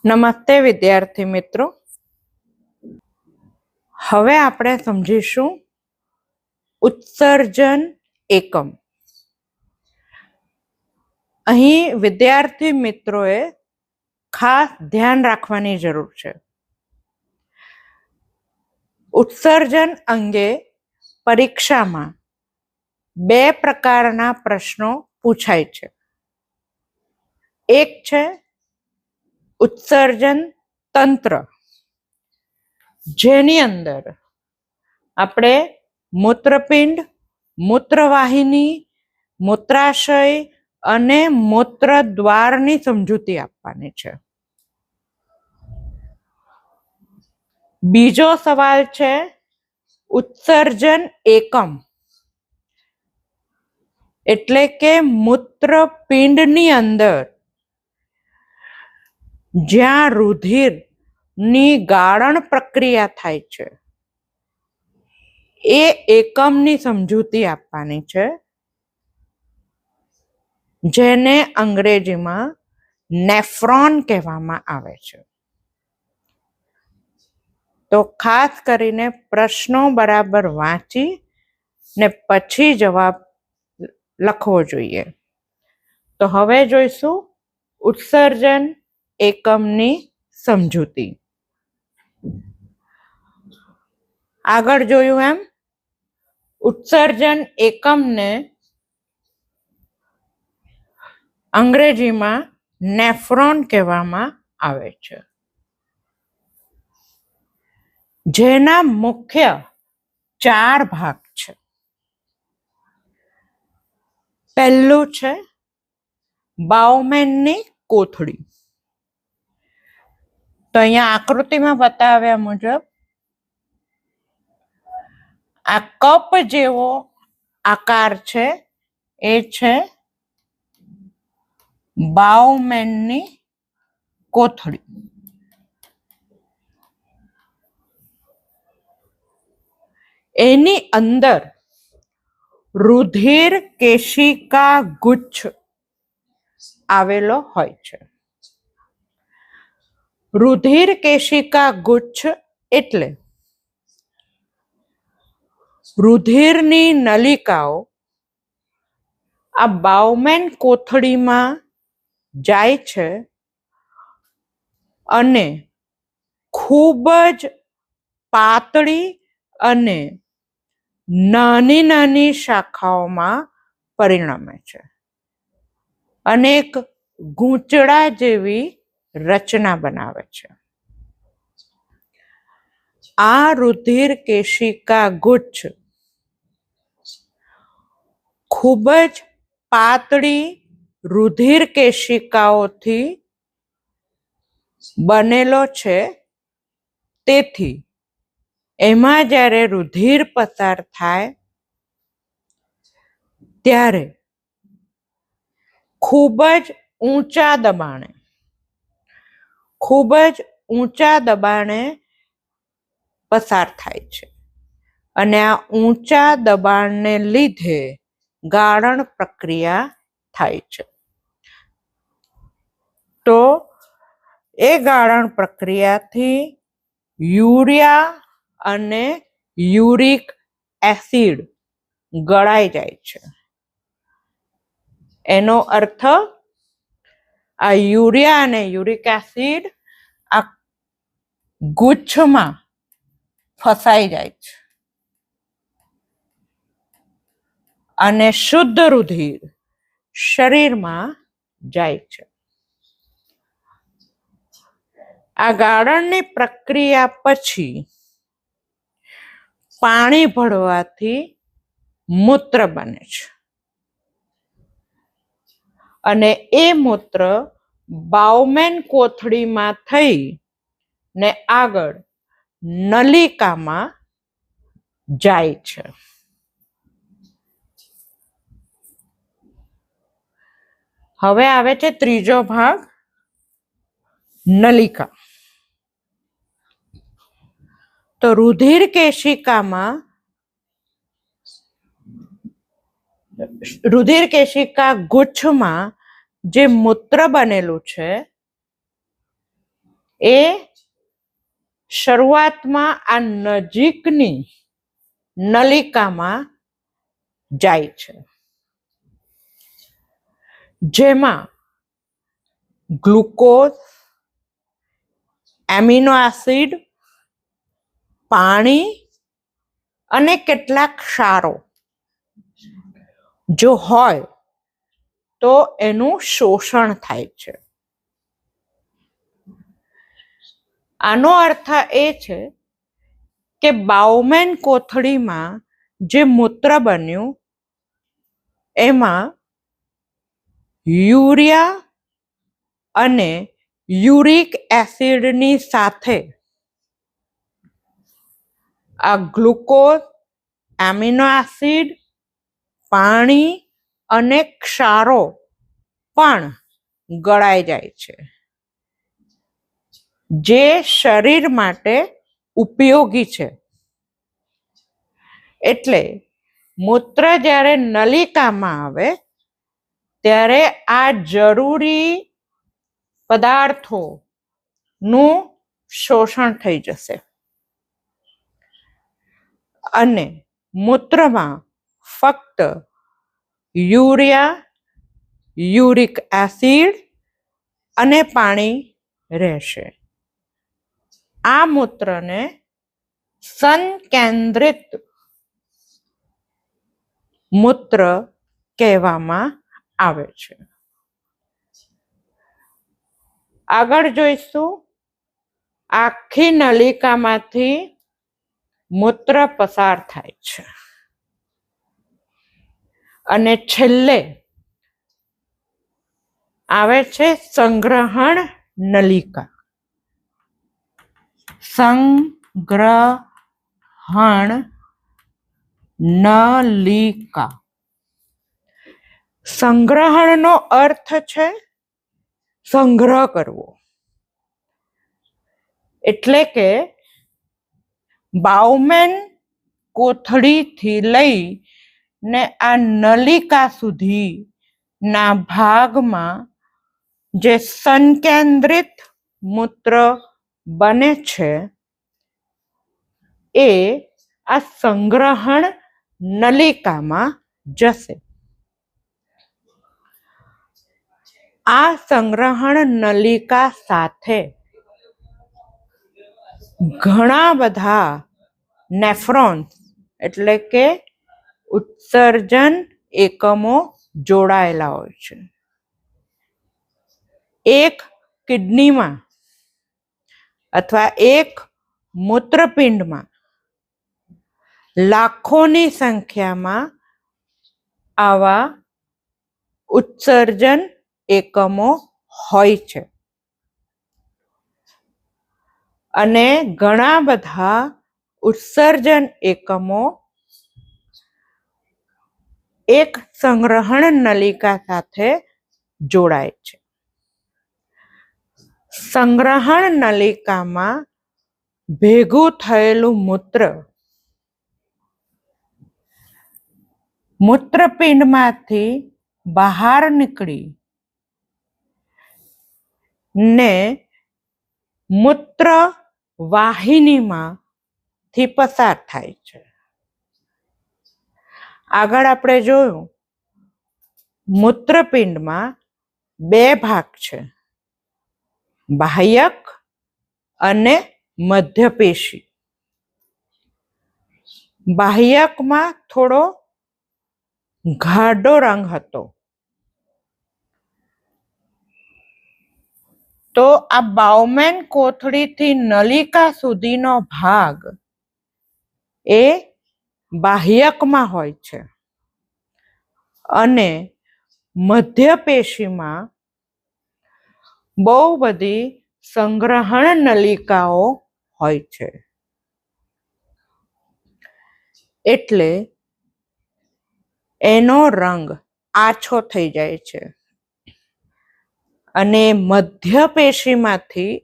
નમસ્તે વિદ્યાર્થી મિત્રો, હવે આપણે સમજીશું ઉત્સર્જન એકમ. અહીં વિદ્યાર્થી મિત્રોએ ખાસ ધ્યાન રાખવાની જરૂર છે. ઉત્સર્જન અંગે પરીક્ષામાં બે પ્રકારના પ્રશ્નો પૂછાય છે. એક છે ઉત્સર્જન તંત્ર, જેની અંદર આપણે મૂત્રપિંડ, મૂત્રવાહિની, મૂત્રાશય અને મૂત્રદ્વારની સમજૂતી આપવાની છે. બીજો સવાલ છે ઉત્સર્જન એકમ, એટલે કે મૂત્રપિંડની અંદર જ્યાં રુધિરની ગાળણ પ્રક્રિયા થાય છે એ એકમની સમજૂતી આપવાની છે, જેને અંગ્રેજીમાં નેફ્રોન કહેવામાં આવે છે. તો ખાસ કરીને પ્રશ્નો બરાબર વાંચી ને પછી જવાબ લખવો જોઈએ. તો હવે જોઈશું ઉત્સર્જન એકમની સમજૂતી. આગળ જોયું એમ ઉત્સર્જન એકમને અંગ્રેજીમાં નેફ્રોન કહેવામાં આવે છે, જેના મુખ્ય 4 ભાગ છે. પહેલું છે બાઉમેનની કોથળી. તો અહીંયા આકૃતિમાં બતાવ્યા મુજબ આ કપ જેવો આકાર છે, એ છે બાઉમેનની કોથળી. એની અંદર રુધિર કેશિકા ગુચ્છ આવેલો હોય છે. રુધિર કેશિકા ગુચ્છ એટલે રુધિરની નલિકાઓ આ બાઉમેન કોથળીમાં જાય છે અને ખૂબ જ પાતળી અને નાની નાની શાખાઓમાં પરિણમે છે અને એક ગૂંચળા જેવી રચના બનાવે છે. આ રુધિર કેશિકા ગુચ્છ ખૂબ જ પાતળી રુધિર કેશિકાઓથી બનેલો છે, તેથી એમાં જ્યારે રુધિર પસાર થાય ત્યારે ખૂબ જ ઊંચા દબાણે પસાર થાય છે અને આ ઊંચા દબાણને લીધે ગાળણ પ્રક્રિયા થાય છે. તો એ ગાળણ પ્રક્રિયાથી યુરિયા અને યુરિક એસિડ ગળાઈ જાય છે. એનો અર્થ આ યુરિયા અને યુરિક એસિડ આ ગુચ્છમાં ફસાઈ જાય છે અને શુદ્ધ રુધિર શરીરમાં જાય છે. આ ગાળણની પ્રક્રિયા પછી પાણી ભળવાથી મૂત્ર બને છે અને એ મૂત્ર બાઉમેન કોથળીમાં થઈ ને આગળ નલિકામાં જાય છે. હવે આવે છે ત્રીજો ભાગ, નલિકા. તો રુધિર કેશિકા ગુચ્છમાં જે મૂત્ર બનેલું છે એ શરૂઆતમાં આ નજીકની નલિકામાં જાય છે, જેમાં ગ્લુકોઝ, એમિનો એસિડ, પાણી અને કેટલાક ક્ષારો જો હોય તો એનું શોષણ થાય છે. આનો અર્થ એ છે કે બાઉમેન કોથળીમાં જે મૂત્ર બન્યું એમાં યુરિયા અને યુરિક એસિડની સાથે આ ગ્લુકોઝ, એમિનો એસિડ, પાણી અને ક્ષારો પણ ગળાઈ જાય છે, જે શરીર માટે ઉપયોગી છે. એટલે મૂત્ર જ્યારે નલિકામાં આવે ત્યારે આ જરૂરી પદાર્થોનું શોષણ થઈ જશે અને મૂત્રમાં ફક્ત યુરિયા, યુરિક એસિડ અને પાણી રહેશે. આ મૂત્રને સંકેન્દ્રિત મૂત્ર કહેવામાં આવે છે. આગળ જોઈશું, આખી નલિકામાંથી મૂત્ર પસાર થાય છે અને છેલ્લે આવે છે સંગ્રહણ નલિકા. સંગ્રહણ નલિકા. સંગ્રહણનો અર્થ છે સંગ્રહ કરવો. એટલે કે બાઉમેન કોથળીથી લઈને આ નલિકા સુધીના ભાગમાં જે સંકેન્દ્રિત મૂત્ર બને છે એ આ સંગ્રહણ નલિકામાં જશે. આ સંગ્રહણ નલિકા સાથે ઘણા બધા નેફ્રોન્સ એટલે કે ઉત્સર્જન એકમો જોડાયેલા હોય છે. એક કિડનીમાં અથવા એક મૂત્રપિંડમાં લાખોની સંખ્યામાં આવા ઉત્સર્જન એકમો હોય છે અને ઘણા બધા ઉત્સર્જન એકમો એક સંગ્રહણ નલિકા સાથે જોડાય છે. સંગ્રહણ નલિકામાં ભેગું થયેલું મૂત્ર મૂત્રપિંડમાંથી બહાર નીકળી ને મૂત્ર વાહિનીમાંથી પસાર થાય છે. આગળ આપણે જોયું, મૂત્રપિંડમાં બે ભાગ છે, બાહ્યક અને મધ્યપેશી. બાહ્યકમાં થોડો ઘાટો રંગ હતો, તો આ બાઉમેન કોથળીથી નલિકા સુધીનો ભાગ એ બાહ્યકમાં હોય છે અને મધ્યપેશીમાં બહુ બધી સંગ્રહણ નલિકાઓ હોય છે. એટલે એનો રંગ આછો થઈ જાય છે અને મધ્યપેશીમાંથી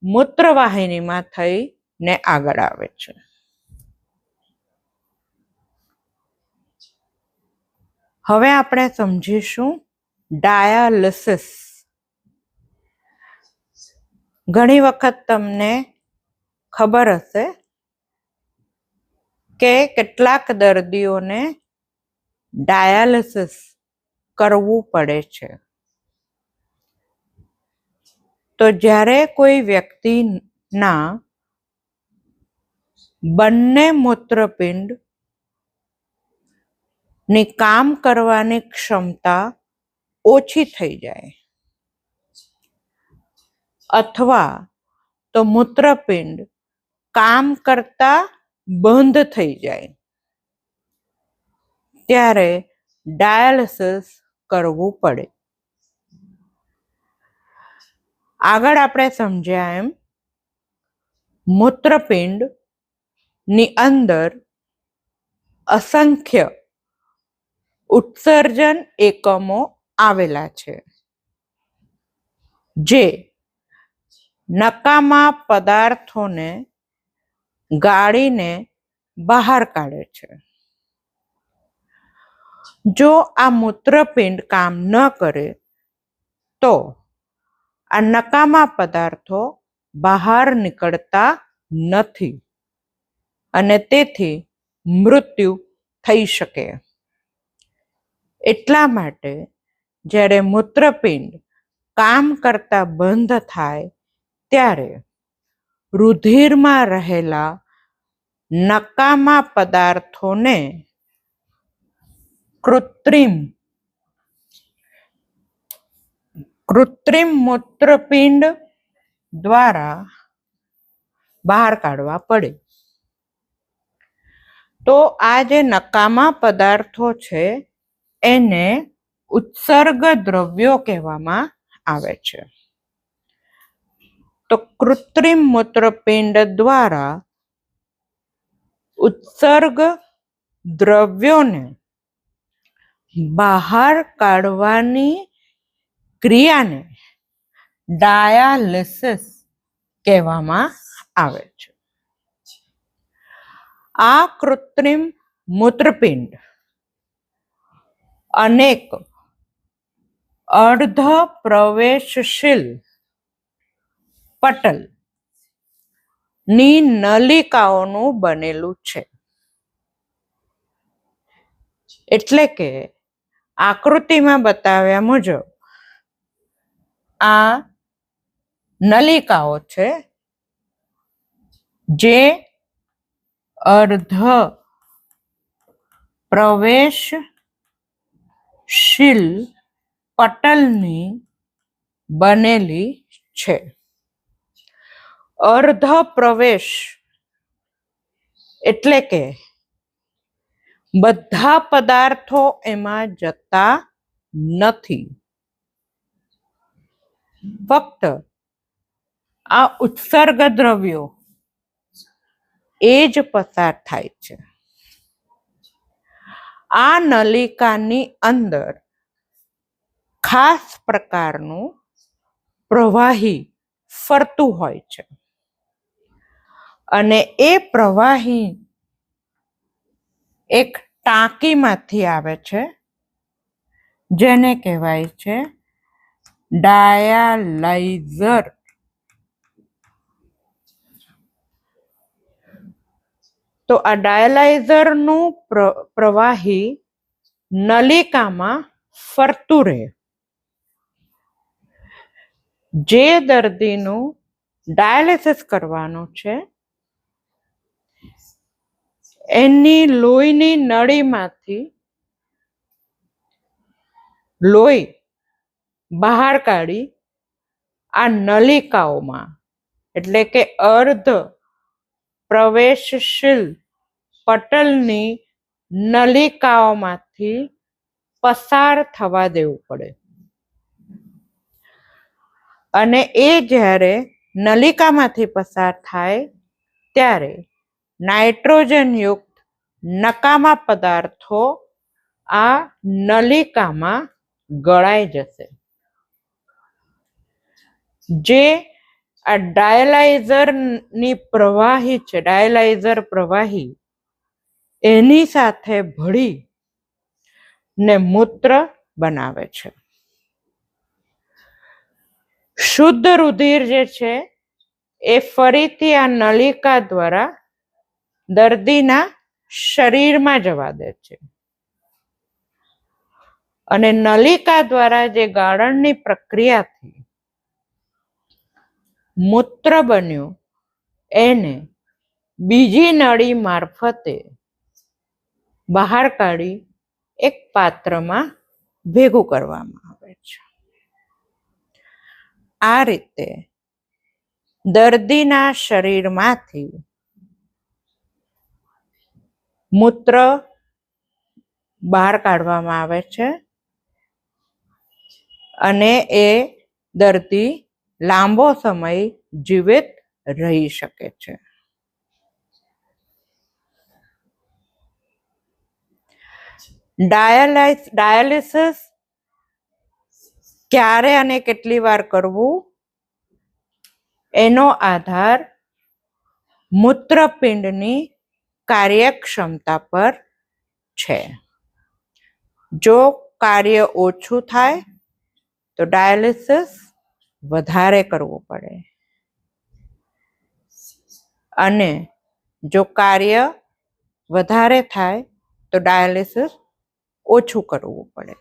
મૂત્રવાહિનીમાં થઈને આગળ આવે છે. હવે આપણે સમજીશું ડાયાલિસિસ. ઘણી વખત તમને ખબર હશે કે કેટલાક દર્દીઓને ડાયાલિસિસ કરવું પડે છે. તો જ્યારે કોઈ વ્યક્તિના બંને મૂત્રપિંડ ની કામ કરવાની ક્ષમતા ઓછી થઈ જાય અથવા તો મૂત્રપિંડ કામ કરતા બંધ થઈ જાય ત્યારે ડાયાલિસિસ કરવું પડે. આગળ આપણે સમજ્યા એમ મૂત્રપિંડ ની અંદર અસંખ્ય ઉત્સર્જન એકમો આવેલા છે જે નકામા પદાર્થોને ગાળીને બહાર કાઢે છે. જો આ મૂત્રપિંડ કામ ન કરે તો આ નકામા પદાર્થો બહાર નીકળતા નથી અને તેથી મૃત્યુ થઈ શકે. એટલા માટે જ્યારે મૂત્રપિંડ કામ કરતા બંધ થાય ત્યારે રુધિરમાં રહેલા નકામા પદાર્થોને કૃત્રિમ મૂત્રપિંડ દ્વારા બહાર કાઢવા પડે. તો આ જે નકામા પદાર્થો છે એને ઉત્સર્ગ દ્રવ્યો કહેવામાં આવે છે. તો કૃત્રિમ મૂત્રપિંડ દ્વારા ઉત્સર્ગ દ્રવ્યોને બહાર કાઢવાની ક્રિયાને ડાયાલિસિસ કહેવામાં આવે છે. આ કૃત્રિમ મૂત્રપિંડ અનેક અર્ધ પ્રવેશશીલ પટલ ની નલિકાઓનું બનેલું છે. એટલે કે આકૃતિમાં બતાવ્યા મુજબ આ નલિકાઓ છે જે અર્ધ પ્રવેશશીલ પટલની બનેલી છે. અર્ધ પ્રવેશ એટલે કે બધા પદાર્થો એમાં જતા નથી, ફક્ત આ ઉત્સર્ગ દ્રવ્યો એ જ પસાર થાય છે. આ નલિકાની અંદર ખાસ પ્રકારનું પ્રવાહી ફરતું હોય છે અને એ પ્રવાહી એક ટાંકીમાંથી આવે છે જેને કહેવાય છે ડાયાલાઇઝર. તો આ ડાયાલાઇઝરનું પ્રવાહી નલિકામાં ફરતું રહે. જે દર્દીનું ડાયાલિસિસ કરવાનું છે એની લોહીની નળીમાંથી લોહી બહાર કાઢી આ નલિકાઓમાં એટલે કે અર્ધ પ્રવેશશીલ પટલની નલિકાઓમાંથી પસાર થવા દેવું પડે. અને એ જ્યારે નલિકામાંથી પસાર થાય ત્યારે નાઇટ્રોજનયુક્ત નકામા પદાર્થો આ નલિકામાં ગળાઈ જશે. જે આ ડાયાલાઇઝરની પ્રવાહી છે, ડાયાલાઇઝર પ્રવાહી એની સાથે ભળી ને મૂત્ર બનાવે છે. શુદ્ધ રુધિર જે છે એ ફરીથી આ નલિકા દ્વારા દર્દીના શરીરમાં જવા દે છે અને નલિકા દ્વારા જે ગાળણની પ્રક્રિયાથી મૂત્ર બન્યું એને બીજી નળી મારફતે બહાર કાઢી એક પાત્રમાં ભેગું કરવામાં આવે છે. આ રીતે દર્દીના શરીરમાંથી મૂત્ર બહાર કાઢવામાં આવે છે અને એ દર્દી લાંબો સમય જીવિત રહી શકે છે. ડાયાલિસિસ ક્યારે અને કેટલી વાર કરવું એનો આધાર મૂત્રપિંડની કાર્યક્ષમતા પર છે. જો કાર્ય ઓછું થાય તો ડાયાલિસિસ વધારે કરવું પડે અને જો કાર્ય વધારે થાય તો ડાયાલિસિસ ઓછું કરવું પડે.